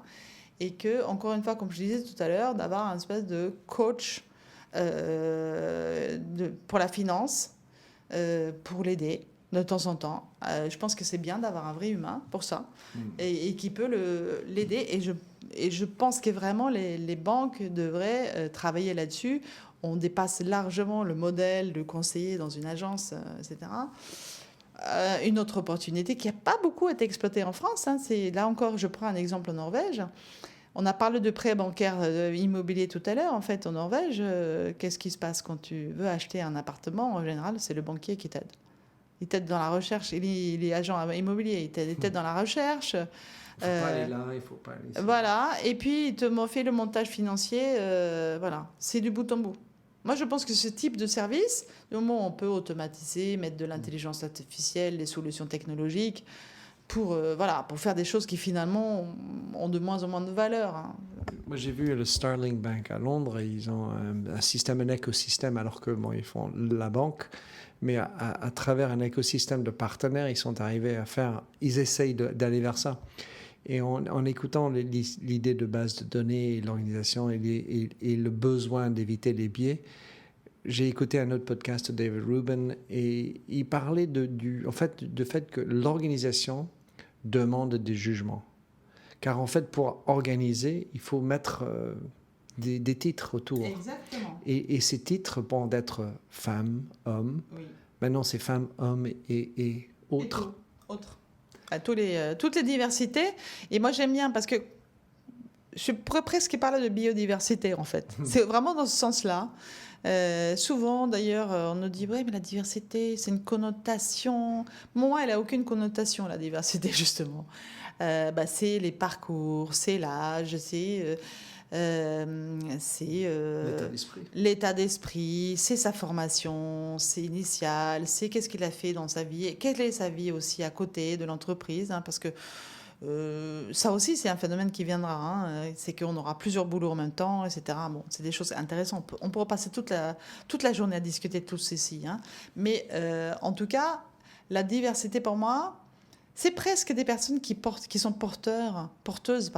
et que, encore une fois, comme je disais tout à l'heure, d'avoir un espèce de coach pour la finance, pour l'aider de temps en temps. Je pense que c'est bien d'avoir un vrai humain pour ça et qui peut l'aider. Et je pense que vraiment les banques devraient travailler là-dessus. On dépasse largement le modèle de conseiller dans une agence, etc. Une autre opportunité qui n'a pas beaucoup été exploitée en France, c'est là encore, je prends un exemple en Norvège. On a parlé de prêts bancaires immobiliers tout à l'heure. En fait, en Norvège, qu'est-ce qui se passe quand tu veux acheter un appartement? En général, c'est le banquier qui t'aide. Il t'aide dans la recherche. Il est agent immobilier. Il t'aide dans la recherche. Il ne faut pas aller là, il ne faut pas aller ici. Voilà. Et puis, il te fait le montage financier. Voilà. C'est du bout en bout. Moi, je pense que ce type de service, du moment où on peut automatiser, mettre de l'intelligence artificielle, des solutions technologiques, pour faire des choses qui finalement ont de moins en moins de valeur. Moi, j'ai vu le Starling Bank à Londres. Et ils ont un système, un écosystème, alors que bon, ils font la banque. Mais à travers un écosystème de partenaires, ils sont arrivés à faire... Ils essayent d'aller vers ça. Et en écoutant l'idée de base de données, l'organisation et le besoin d'éviter les biais, j'ai écouté un autre podcast de David Rubin et il parlait du fait que l'organisation demande des jugements. Car en fait, pour organiser, il faut mettre des titres autour. Exactement. Et ces titres vont être femmes, hommes. Oui. Maintenant, c'est femmes, hommes et autres. Autres. Toutes les diversités. Et moi, j'aime bien parce que je pourrais presque parler de biodiversité, en fait. C'est vraiment dans ce sens-là. Souvent, d'ailleurs, on nous dit « Ouais, mais la diversité, c'est une connotation. » Moi, elle n'a aucune connotation, la diversité, justement. C'est les parcours, c'est l'âge, c'est l'état d'esprit, c'est sa formation, c'est initial, c'est qu'est-ce qu'il a fait dans sa vie, et quelle est sa vie aussi à côté de l'entreprise, hein, parce que ça aussi, c'est un phénomène qui viendra. Hein, c'est qu'on aura plusieurs boulots en même temps, etc. Bon, c'est des choses intéressantes. On pourra passer toute la journée à discuter de tout ceci. Hein. Mais en tout cas, la diversité pour moi, c'est presque des personnes qui sont porteuses,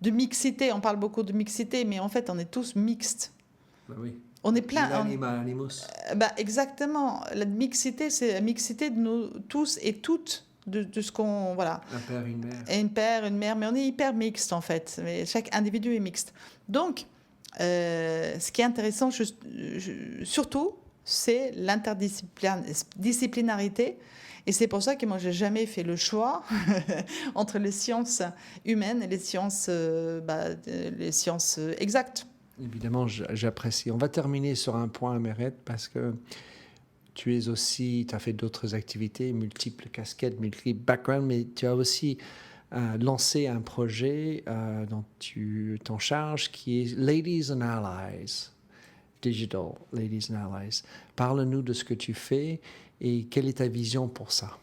de mixité. On parle beaucoup de mixité, mais en fait, on est tous mixtes. Ben oui. On est plein. Animus. Exactement. La mixité, c'est la mixité de nous tous et toutes. De ce qu'on... Voilà. Un père, une mère. Et une père, une mère, mais on est hyper mixte en fait. Mais chaque individu est mixte. Donc, ce qui est intéressant surtout, c'est l'interdisciplinarité. Et c'est pour ça que moi, je n'ai jamais fait le choix entre les sciences humaines et les sciences exactes. Évidemment, j'apprécie. On va terminer sur un point, Mérette, parce que tu as fait d'autres activités, multiples casquettes, multiples backgrounds, mais tu as aussi lancé un projet dont tu t'en charges qui est Ladies and Allies, Digital Ladies and Allies. Parle-nous de ce que tu fais et quelle est ta vision pour ça?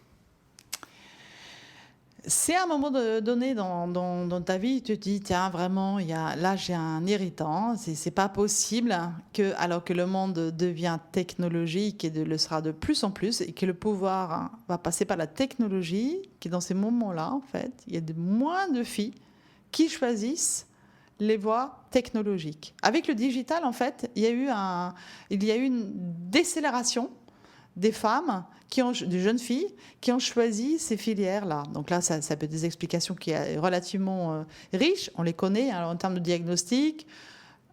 C'est à un moment donné dans ta vie, tu te dis, tiens, vraiment, là, j'ai un irritant. C'est pas possible que, alors que le monde devient technologique et le sera de plus en plus, et que le pouvoir va passer par la technologie, qui dans ces moments-là, en fait, il y a moins de filles qui choisissent les voies technologiques. Avec le digital, en fait, il y a eu une décélération des femmes, des jeunes filles qui ont choisi ces filières-là. Donc là, ça peut être des explications qui sont relativement riches. On les connaît en termes de diagnostic,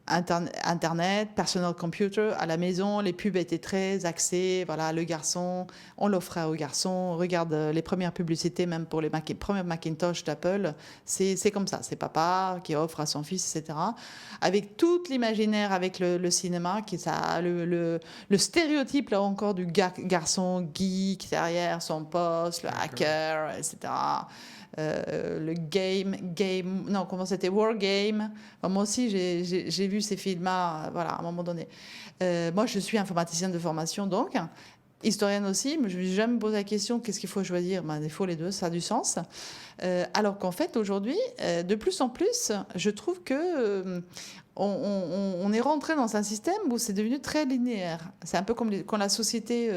Internet, personal computer, à la maison, les pubs étaient très axées. Voilà, le garçon, on l'offrait aux garçons. Regarde les premières publicités, même pour les premiers Macintosh d'Apple, c'est comme ça. C'est papa qui offre à son fils, etc. Avec tout l'imaginaire, avec le cinéma, le stéréotype là encore du garçon geek derrière son poste, le hacker, etc. Le Wargame. Moi aussi, j'ai vu ces films-là, voilà, à un moment donné. Moi, je suis informaticienne de formation, donc, historienne aussi, mais je me suis jamais posé la question, qu'est-ce qu'il faut choisir? Il faut les deux, ça a du sens. Alors qu'en fait, aujourd'hui, de plus en plus, je trouve que on est rentré dans un système où c'est devenu très linéaire. C'est un peu comme quand la société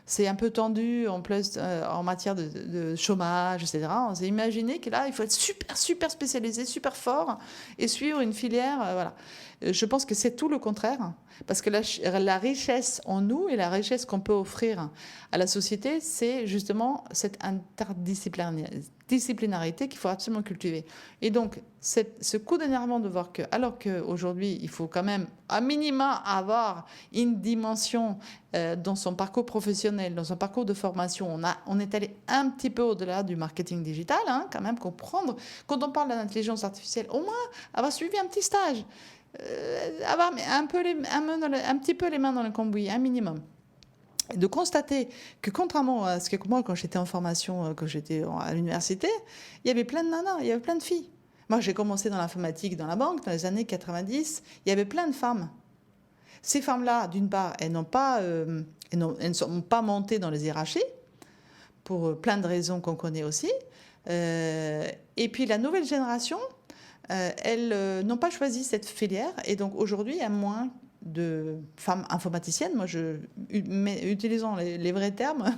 s'est un peu tendue en matière de chômage, etc. On s'est imaginé que là, il faut être super, super spécialisé, super fort et suivre une filière. Voilà. Je pense que c'est tout le contraire. Parce que la richesse en nous et la richesse qu'on peut offrir à la société, c'est justement cette interdisciplinarité qu'il faut absolument cultiver. Et donc, ce coup d'énervement de voir que, alors qu'aujourd'hui, il faut quand même, à minima, avoir une dimension dans son parcours professionnel, dans son parcours de formation. On est allé un petit peu au-delà du marketing digital, hein, quand même, comprendre. Quand on parle d'intelligence artificielle, au moins avoir suivi un petit stage. Avoir un petit peu les mains dans le cambouis, un minimum. Et de constater que contrairement à ce que moi, quand j'étais en formation, quand j'étais à l'université, il y avait plein de nanas, il y avait plein de filles. Moi, j'ai commencé dans l'informatique, dans la banque, dans les années 90, il y avait plein de femmes. Ces femmes-là, d'une part, elles ne sont pas montées dans les hiérarchies, pour plein de raisons qu'on connaît aussi. Et puis la nouvelle génération, elles n'ont pas choisi cette filière. Et donc aujourd'hui, il y a moins de femmes informaticiennes. Moi, utilisons les vrais termes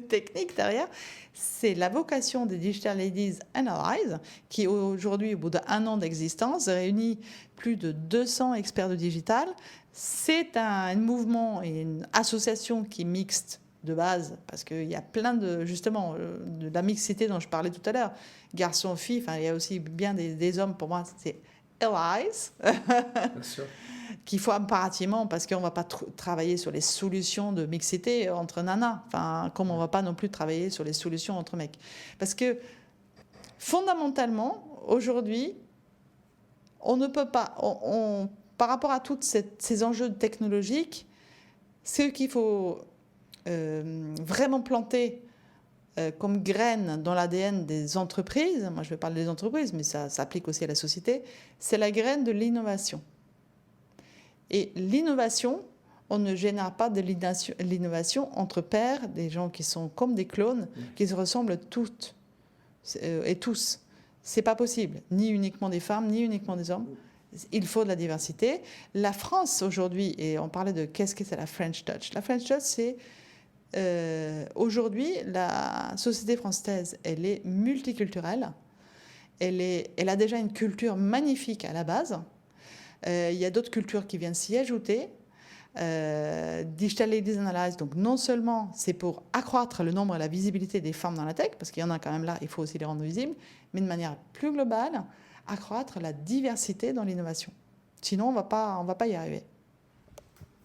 techniques derrière. C'est la vocation des Digital Ladies Analyze, qui aujourd'hui, au bout d'1 an d'existence, réunit plus de 200 experts de digital. C'est un mouvement et une association qui est mixte de base, parce qu'il y a plein de, justement, de la mixité dont je parlais tout à l'heure, garçons, filles, enfin, il y a aussi bien des hommes, pour moi, c'est allies, qu'il faut impérativement, parce qu'on ne va pas travailler sur les solutions de mixité entre nanas, enfin, comme on ne va pas non plus travailler sur les solutions entre mecs. Parce que, fondamentalement, aujourd'hui, on ne peut pas, par rapport à tous ces enjeux technologiques, ce qu'il faut vraiment planter comme graine dans l'ADN des entreprises, moi je vais parler des entreprises, mais ça s'applique aussi à la société, c'est la graine de l'innovation. Et l'innovation, on ne génère pas de l'innovation entre pairs, des gens qui sont comme des clones, qui se ressemblent toutes et tous. C'est pas possible, ni uniquement des femmes, ni uniquement des hommes. Il faut de la diversité. La France aujourd'hui, et on parlait de qu'est-ce que c'est la French Touch. La French Touch, c'est aujourd'hui, la société française, elle est multiculturelle. Elle a déjà une culture magnifique à la base. Il y a d'autres cultures qui viennent s'y ajouter. Digital Ladies Analyze, donc non seulement c'est pour accroître le nombre et la visibilité des femmes dans la tech, parce qu'il y en a quand même là, il faut aussi les rendre visibles, mais de manière plus globale, accroître la diversité dans l'innovation. Sinon, on va pas y arriver.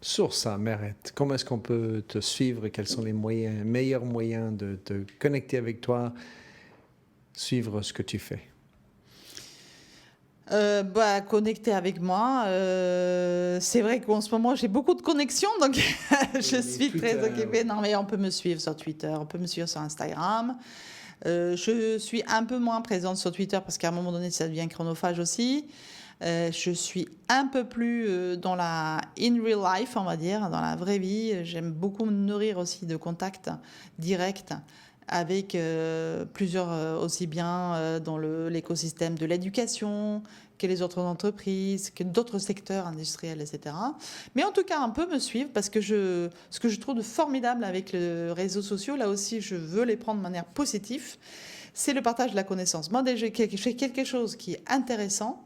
Sur ça, Merette, comment est-ce qu'on peut te suivre et quels sont les meilleurs moyens de te connecter avec toi, suivre ce que tu fais? Connecter avec moi. C'est vrai qu'en ce moment, j'ai beaucoup de connexions, donc je suis très occupée. Non, mais on peut me suivre sur Twitter, on peut me suivre sur Instagram. Je suis un peu moins présente sur Twitter parce qu'à un moment donné, ça devient chronophage aussi. Je suis un peu plus dans la in real life, on va dire, dans la vraie vie. J'aime beaucoup me nourrir aussi de contacts directs avec plusieurs, aussi bien dans l'écosystème de l'éducation que les autres entreprises, que d'autres secteurs industriels, etc. Mais en tout cas, un peu me suivre parce que ce que je trouve de formidable avec les réseaux sociaux, là aussi, je veux les prendre de manière positive, c'est le partage de la connaissance. Moi, déjà, je fais quelque chose qui est intéressant.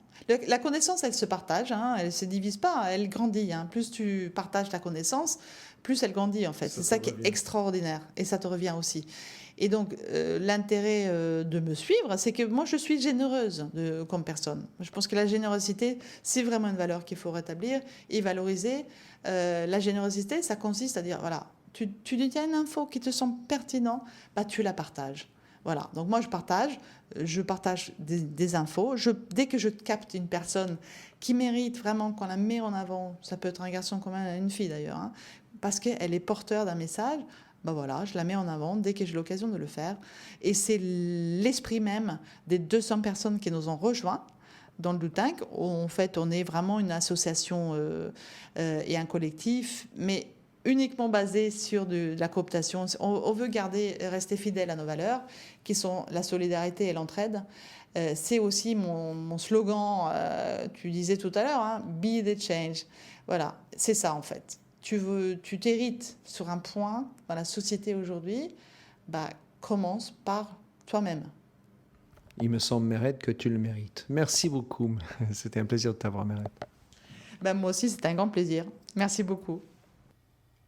La connaissance, elle se partage, hein, elle ne se divise pas, elle grandit. Hein. Plus tu partages ta connaissance, plus elle grandit, en fait. C'est ça qui est extraordinaire. Et ça te revient aussi. Et donc, l'intérêt de me suivre, c'est que moi, je suis généreuse comme personne. Je pense que la générosité, c'est vraiment une valeur qu'il faut rétablir et valoriser. La générosité, ça consiste à dire, voilà, tu détiens une info qui te semble pertinente, bah, tu la partages. Voilà, donc moi je partage des infos. Dès que je capte une personne qui mérite vraiment qu'on la met en avant, ça peut être un garçon comme une fille d'ailleurs, hein, parce qu'elle est porteur d'un message, ben voilà, je la mets en avant dès que j'ai l'occasion de le faire. Et c'est l'esprit même des 200 personnes qui nous ont rejoints dans le Do Tank. En fait, on est vraiment une association et un collectif, mais uniquement basé sur de la cooptation. On veut rester fidèle à nos valeurs, qui sont la solidarité et l'entraide. C'est aussi mon slogan, tu disais tout à l'heure, hein, be the change. Voilà, c'est ça en fait. Tu t'hérites sur un point dans la société aujourd'hui, bah, commence par toi-même. Il me semble, Merette, que tu le mérites. Merci beaucoup. C'était un plaisir de t'avoir, Merette. Ben, moi aussi, c'était un grand plaisir. Merci beaucoup.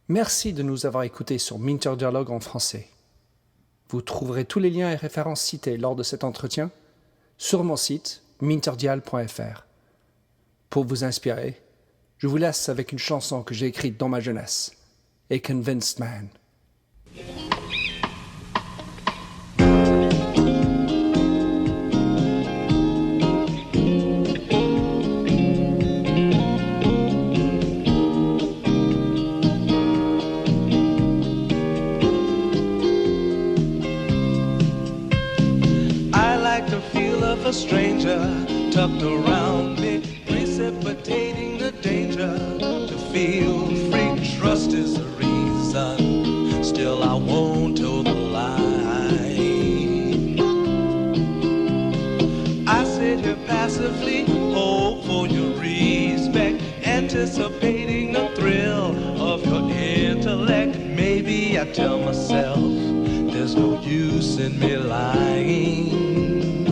Merci de nous avoir écoutés sur Minter Dialogue en français. Vous trouverez tous les liens et références cités lors de cet entretien sur mon site minterdial.fr. Pour vous inspirer, je vous laisse avec une chanson que j'ai écrite dans ma jeunesse, A Convinced Man. A stranger tucked around me, precipitating the danger. To feel free, trust is the reason. Still, I won't toe the line. I sit here passively, day I tell myself there's no use in me lying.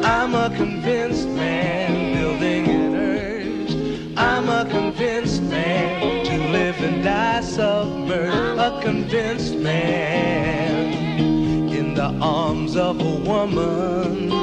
I'm a convinced man building an urge. I'm a convinced man to live and die submerged. A convinced man in the arms of a woman.